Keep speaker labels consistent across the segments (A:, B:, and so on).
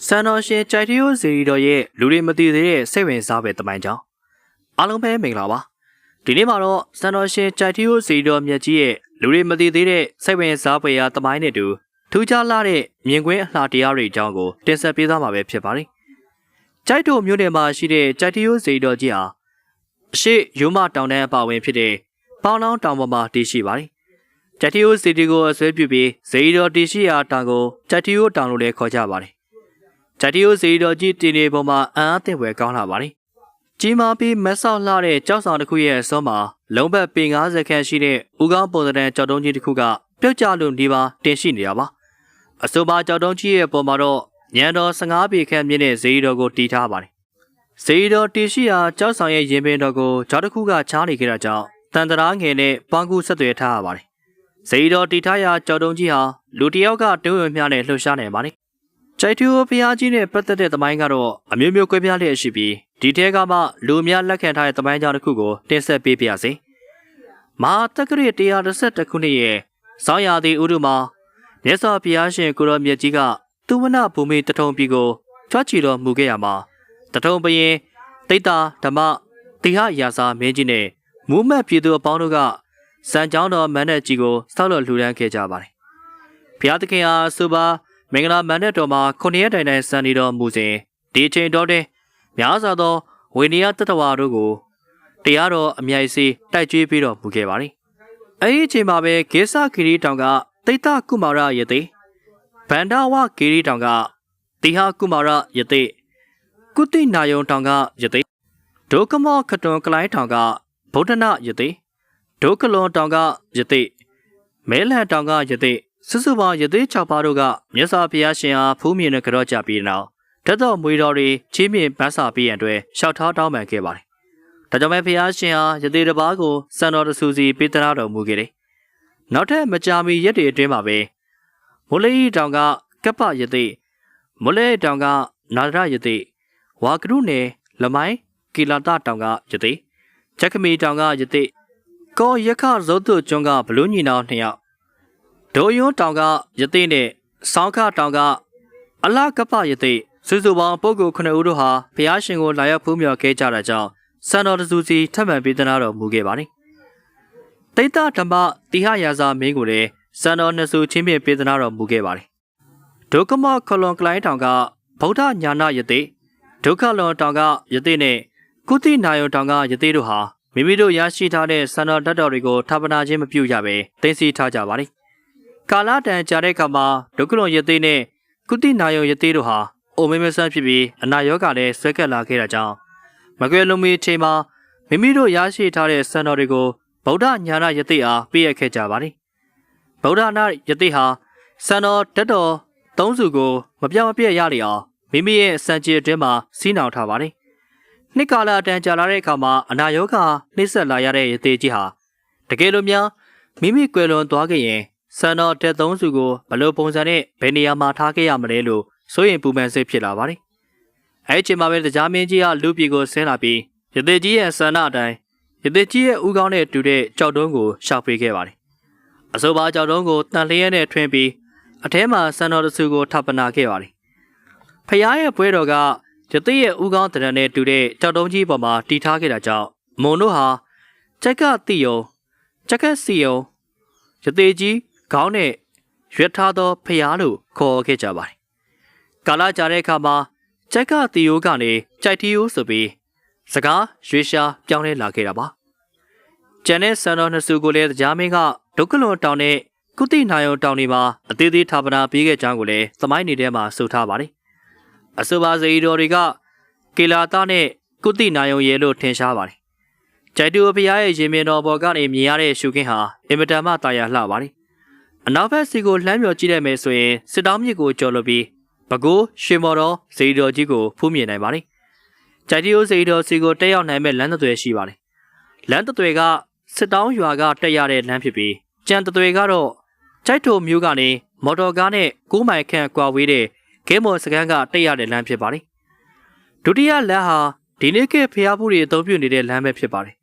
A: စံတော်ရှင်ကြိုက်တရိုးစီရီတော်ရဲ့လူတွေမသိသေးတဲ့စိတ်ဝင်စားပဲတမိုင်းကြောင်းအားလုံးပဲမင်္ဂလာပါဒီနေ့မှာတော့စံတော်ရှင်ကြိုက်တရိုးစီရီတော်မြတ်ကြီးရဲ့လူတွေမသိသေးတဲ့စိတ်ဝင်စားဖွယ်ရာတမိုင်းနဲ့တူထူးခြားလာတဲ့မြင်ကွင်းအလှတရားတွေအကြောင်းကိုတင်ဆက်ပေးသွားမှာပဲဖြစ်ပါတယ်ကြိုက်တို့မြို့နယ်မှာရှိတဲ့ကြိုက်တရိုးစီရီတော်ကြီးဟာအရှိရိုးမတောင်တန်းအပါဝင်ဖြစ်တဲ့ပေါင်းလောင်းတောင်ပေါ်မှာတည်ရှိပါတယ်ကြိုက်တရိုးစီရီကိုအစွဲပြုပြီးစီရီတော်တည်ရှိရာတောင်ကိုကြိုက်တရိုးတောင်လို့လည်းခေါ်ကြပါတယ်ကြိုက်တရိုးစီရီတော်ကြီးတင်နေပုံမှာအံ့အားသင့်ဖွယ်ကောင်းလာပါတယ်ကြီးမားပြီးမက်ဆောက်လှတဲ့ကြောက်ဆောင်တစ်ခုရဲ့အစွန်းမှာလုံးဘက်ပေ90ခန့်ရှိတဲ့ဦးကောင်းပုံစံကြောက်တုံးကြီးတစ်ခုကပြုတ်ကျလို့ဒီပါတင်ရှိနေတာပါအဆိုပါကြောက်တုံးကြီးရဲ့ပုံမှာတော့ညံတော်15ပေခန့်မြင့်တဲ့ဇေယီတော်ကိုတီးထားပါတယ်ဇေယီတော်တီးရှိရာကြောက်ဆောင်ရဲ့ရင်ပင်တော်ကိုကြောက်တစ်ခုကချားနေခဲ့တာကြောင့်တန်တရာငယ်နဲ့ပေါင်းကူဆက်သွယ်ထားရပါတယ်ဇေယီတော်တီးထားရာကြောက်တုံးကြီးဟာလူတစ်ယောက်ကတွင်းဝင်မြနဲ့လှုပ်ရှားနေပါတယ်ကြိုက်တူဖျားကြီးနဲ့ပတ်သက်တဲ့သမိုင်းကတော့အမျိုးမျိုးကွဲပြားလျက်ရှိပြီးဒီထဲကမှလူများလက်ခံထားတဲ့သမိုင်းကြောင်းတစ်ခုကိုတင်ဆက်ပေးပါရစေ။မဟာတက္ကရာ111ခုနှစ်ရဲ့ဆောင်းရာသီဥတုမှာမြတ်စွာဘုရားရှင်ကိုရောမြတ်ကြီးကသူဝနဘူမိတထုံပြည်ကိုချွတ်ချီတော်မူခဲ့ရမှာတထုံဘရင်တိတ်တာဓမ္မတိဟရာဇာမင်းကြီးနဲ့မူးမတ်ပြည်သူအပေါင်းတို့ကစံကြောင်းတော်မန်းတဲ့ကြီးကိုဆောက်လုပ်လှူဒန်းခဲ့ကြပါတယ်။ဘုရားသခင်ဟာဆိုပါမင်္ဂလာမန္တတော်မှာ9ရက်တိုင်တိုင်စံနေတော်မူစဉ်ဒီချိန်တော်တွင်များစွာသောဝိနည်းတတဝါတို့ကိုတရားတော်အမြိုက်စီတိုက်ကျွေးပြီးတော်မူခဲ့ပါသည်။အဲဒီအချိန်မှာပဲဂေသဂီရီတောင်ကတိတ်တကုမာရယသိဗန္ဒဝဂီရီတောင်ကတိဟကုမာရယသိကုတိနာယုံတောင်ကယသိဒုကမောခတွန်ကလိုင်းတောင်ကဗုဒ္ဓနာယသိဒုကလွန်တောင်ကယသိမဲလန်တောင်ကယသိစုစုပေါင်းရသေး6ပါးတို့ကမြတ်စွာဘုရားရှင်အားဖူးမြင်နဲ့ကြော့ကြပြီးနောက်ဓာတ်တော်မွေတော်တွေချင်းမြင်ပန်းစာပေးရန်အတွက်လျှောက်ထားတောင်းပန်ခဲ့ပါတယ်။ဒါကြောင့်ပဲဘုရားရှင်ဟာရသေးတစ်ပါးကိုစံတော်တဆူစီပေးသနာတော်မူခဲ့တယ်။နောက်ထပ်မကြာမီရက်တွေအတွင်းမှာပဲမုလေးတောင်ကကပ္ပရသေးမုလေးတောင်ကနာရရသေးဝါကရုနယ်လမိုင်းကီလာတတောင်ကရသေးချက်ခမီတောင်ကရသေးကောရခဇောတုကျွန်းကဘလူးညီနောင်2ယောက်ဒိုယွန်းတောင်ကယသိနဲ့ဆောင်းခတောင်ကအလကပ္ပယသိစုစုပေါင်းပုဂ္ဂိုလ်9ဦးတို့ဟာဘုရားရှင်ကိုလာရောက်ဖူးမြော်ခဲ့ကြတာကြောင့်စံတော်တဆူစီထပ်မံပေးသနာတော်မူခဲ့ပါတယ်။တိတ္တဓမ္မတိဟရာဇာမင်းကိုလည်းစံတော်နှစ်ဆူချင်းဖြင့်ပေးသနာတော်မူခဲ့ပါတယ်။ဒုက္ခမခလွန်ကလိုင်းတောင်ကဗုဒ္ဓညာနာယသိဒုက္ခလွန်တောင်ကယသိနဲ့ကုတိနာယုံတောင်ကယသိတို့ဟာမိမိတို့ရရှိထားတဲ့စံတော်ဓာတ်တော်တွေကိုထာပနာခြင်းမပြုကြဘဲသိသိထားကြပါတယ်။ကာလတန်ကြာတဲ့အခါမှာဒုက္ခလွန်ယသိနဲ့ကုတိနာယုံယသိတို့ဟာအိုမေမဆန်းဖြစ်ပြီးအနာရောဂါလည်းဆွဲကပ်လာခဲ့တာကြောင့်မကွယ်လွန်မီချိန်မှာမိမိတို့ရရှိထားတဲ့စံတော်တွေကိုဗုဒ္ဓညာနာယသိအားပေးအပ်ခဲ့ကြပါတယ်။ဗုဒ္ဓနာယသိဟာစံတော်ဓာတ်တော်၃စုကိုမပြောင်းမပြည့်ရလေအောင်မိမိရဲ့စံကြယ်အတွင်းမှာစီးနှောင်ထားပါတယ်။နှစ်ကာလတန်ကြာလာတဲ့အခါမှာအနာရောဂါနှိမ့်ဆက်လာရတဲ့ယသိကြီးဟာတကယ်လို့များမိမိကွယ်လွန်သွားခဲ့ရင်စံတော်တက်သုံးစုကိုဘလို့ပုံစံနဲ့ဘယ်နေရာမှာထားခဲ့ရမလဲလို့စိုးရင်ပူပန်စိတ်ဖြစ်လာပါတယ်။အဲဒီချိန်မှာပဲတရားမင်းကြီးကလူပြည်ကိုဆင်းလာပြီးရသေးကြီးရဲ့ဆန္ဒအတိုင်းရသေးကြီးရဲ့ဥကောင်းနဲ့တူတဲ့ကြောက်တုံးကိုရှောက်ပေးခဲ့ပါတယ်။အဆိုပါကြောက်တုံးကိုတန်လျက်နဲ့ထွင်းပြီးအထဲမှာစံတော်တဆူကိုထပ်ပနာခဲ့ပါတယ်။ဖျားရဲ့ပွဲတော်ကရသေးရဲ့ဥကောင်းတရံနဲ့တူတဲ့ကြောက်တုံးကြီးပေါ်မှာတီထားခဲ့တာကြောင့်မုံတို့ဟာကြက်ကတိယုံကြက်ကစီယုံရသေးကြီးခေါင်းနဲ့ရွက်ထားသောဖျားလို့ခေါ်ခဲ့ကြပါတယ်။ကာလကြာတဲ့အခါမှာကြက်ကတီယိုကနေကြိုက်တီယိုဆိုပြီးစကားရွေးရှားပြောင်းလဲလာခဲ့တာပါ။ကျန်တဲ့စံတော်နှစ်စုကိုလည်းတရားမင်းကဒုက္ခလွန်တောင်နဲ့ကုတိနာယုံတောင်တွေမှာအသေးသေးထာပနာပေးခဲ့ကြောင်းကိုလည်းသမိုင်းတွေထဲမှာဆိုထားပါတယ်။အဆိုပါဇေယီတော်တွေကကေလာတာနဲ့ကုတိနာယုံရဲလို့ထင်ရှားပါတယ်။ကြိုက်တူဘုရားရဲ့ရင်မြင်တော်ပေါ်ကနေမြင်ရတဲ့ရှုခင်းဟာအင်မတန်မှတာယာလှပါတယ်။အနောက်ဘက်စီကိုလှမ်းမြော်ကြည့်လိုက်မယ်ဆိုရင်စစ်တောင်းမြစ်ကိုကျော်လွတ်ပြီးပဲခူးရွှေမော်တော်ဇေယီတော်ကြီးကိုဖူးမြင်နိုင်ပါတယ်။ကြိုက်တီယိုဇေယီတော်စီကိုတက်ရောက်နိုင်မဲ့လမ်းသွယ်ရှိပါတယ်။လမ်းသွယ်ကစစ်တောင်းရွာကတက်ရတဲ့လမ်းဖြစ်ပြီးကြံသွယ်ကတော့ကြိုက်ထိုမျိုးကနေမော်တော်ကားနဲ့9မိုင်ခန့်ကွာဝေးတဲ့ကဲမော်စကန်ကတက်ရတဲ့လမ်းဖြစ်ပါတယ်။ဒုတိယလမ်းဟာဒီနေ့ခေတ်ဖျားဖူးတွေအသုံးပြုနေတဲ့လမ်းပဲဖြစ်ပါတယ်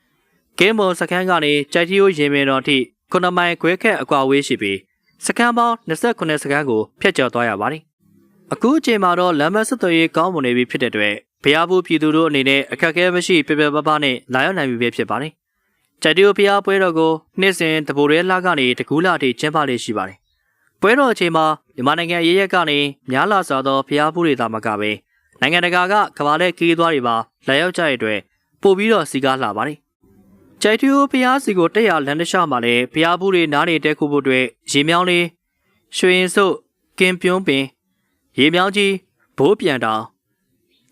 A: ။ကဲမော်စကန်ကနေကြိုက်တီယိုရင်မြင်တော်ထိ9မိုင်ခွဲခန့်အကွာဝေးရှိပြီးစကန်ပေါင်း29စကန်ကိုဖျက်ကျော်သွားရပါတယ်။ အခုအချိန်မှာတော့လမ်းမဆက်သွယ်ရေးကောင်းမွန်နေပြီဖြစ်တဲ့အတွက်ဖျားဘူးပြည်သူတို့အနေနဲ့အခက်အခဲမရှိပြပြပပနဲ့လာရောက်နိုင်ပြီဖြစ်ပါတယ်။ကြိုက်တီယိုဖျားပွဲတော်ကိုနှစ်စဉ်တပိုရဲလကနေတကူးလာထိကျင်းပလေးရှိပါတယ်။ပွဲတော်အချိန်မှာမြန်မာနိုင်ငံရဲရဲကနေများလာစွာသောဖျားဘူးတွေသာမကပဲနိုင်ငံတကာကကမ္ဘာလက်ခီးသွားတွေပါလာရောက်ကြတဲ့အတွက်ပို့ပြီးတော့စီကားလာပါတယ်။ကြိုက်တီယိုဖျားစီကိုတက်ရလန်တလျှောက်မှာလည်းဖျားဘူးတွေနားနေတဲခုဖို့အတွက်ရေမြောင်းလေးရွှေရင်စုပ်ကင်ပြုံးပင်ရေမြောင်းကြီးဘိုးပြန်တောင်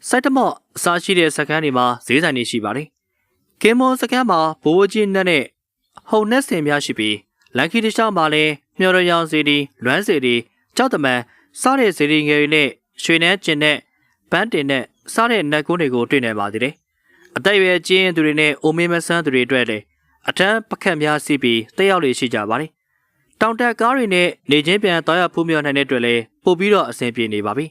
A: စိုက်တမော့အစားရှိတဲ့စကန်းတွေမှာဈေးဆိုင်တွေရှိပါတယ်။ကင်မွန်စကန်းမှာဘိုးကြီးနဲ့ဟုံနဲ့စင်များရှိပြီးလန်ခီတခြားမှာလည်းမျော်ရရောင်စီဒီလွမ်းစီဒီကြောက်တမန်စားတဲ့စီဒီငယ်တွေနဲ့ရွှေနှဲကျင်နဲ့ပန်းတင်နဲ့စားတဲ့နက်ကုန်းတွေကိုတွေ့နေပါသေးတယ်။အသက်အရွယ်ကြီးရင်သူတွေနဲ့အိုမေးမဆန်းသူတွေအတွက်လည်းအထမ်းပကတ်များစီးပြီးတက်ရောက်လေရှိကြပါတယ်။တောင်တက်ကားတွေနဲ့နေချင်းပြန်သွားရဖူးမြော်နိုင်တဲ့အတွက်လည်းပို့ပြီးတော့အဆင်ပြေနေပါပြီ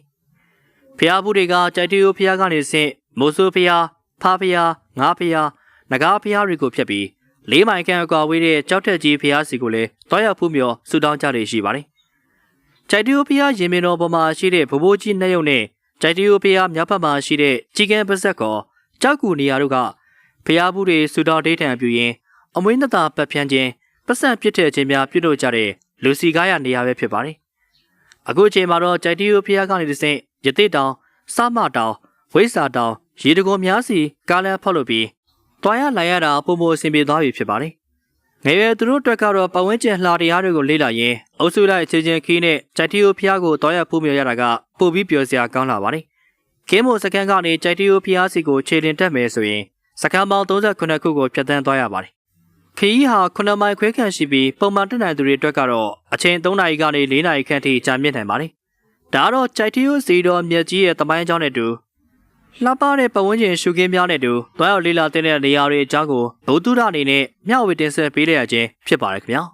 A: ။ဖျားဘူးတွေကကြိုက်တီယိုဖျားကနေဆင့်မိုးဆိုးဖျားဖားဖျားငါးဖျားနဂါးဖျားတွေကိုဖြတ်ပြီး၄မိုင်ခန့်အကွာဝေးတဲ့ကြောက်ထက်ကြီးဖျားစီကိုလည်းသွားရဖူးမြော်ဆူတောင်းကြလေရှိပါတယ်။ကြိုက်တီယိုဖျားရင်မင်းတော်ပေါ်မှာရှိတဲ့ဘိုးကြီးနှက်ရုံနဲ့ကြိုက်တီယိုဖျားမြောက်ဘက်မှာရှိတဲ့ကြီးကန်းပါဇက်ကောကြောက်ကူနေရာတို့ကဖျားဘူးတွေဆူတောင်းဒိဋ္ဌံပြူရင်အမွေးနှစ်သာပတ်ဖြန်းခြင်းပတ်စံပြစ်တဲ့ခြင်းများပြုလုပ်ကြတဲ့လူစီကားရနေရာပဲဖြစ်ပါတယ်။အခုအချိန်မှာတော့ကြိုက်တီယိုဖျားကနေတစ်ဆင့်ရသေးတောင်စမတောင်ဝိစာတောင်ရေတကုံများစီကားလမ်းဖောက်လို့ပြီးတွားရလာရတာပုံမအဆင်ပြေသွားပြီဖြစ်ပါတယ်။ငယ်ရွယ်သူတို့အတွက်ကတော့ပဝန်းကျင်လှတရားတွေကိုလေ့လာရင်းအုပ်စုလိုက်အခြေချင်းခီးနဲ့ကြိုက်တီယိုဖျားကိုတွားရဖူးမြော်ရတာကပိုပြီးပျော်စရာကောင်းလာပါတယ်။ခင်းမို့စကန်ကနေကြိုက်တီယိုဖျားစီကိုခြေတင်တက်မယ်ဆိုရင်စကန်ပေါင်း39ခုကိုဖြတ်သန်းသွားရပါတယ်။ခီးဟာ9မိုင်ခွဲခန့်ရှိပြီးပုံမှန်တက်နိုင်သူတွေအတွက်ကတော့အချိန်3နာရီကနေ4နာရီခန့်ထိကြာမြင့်နိုင်ပါတယ်။ဒါကတော့ကြိုက်တီယိုစီတော်မြက်ကြီးရဲ့တမိုင်းအကြောင်းနဲ့တူလှပတဲ့ပဝန်းကျင်ရှုခင်းများနဲ့တူတွားရောက်လေးလာတဲ့နေရာတွေအကြောင်းကိုဘုသူဒ္ဓအနေနဲ့မျှဝေတင်ဆက်ပေးရခြင်းဖြစ်ပါတယ်ခင်ဗျာ။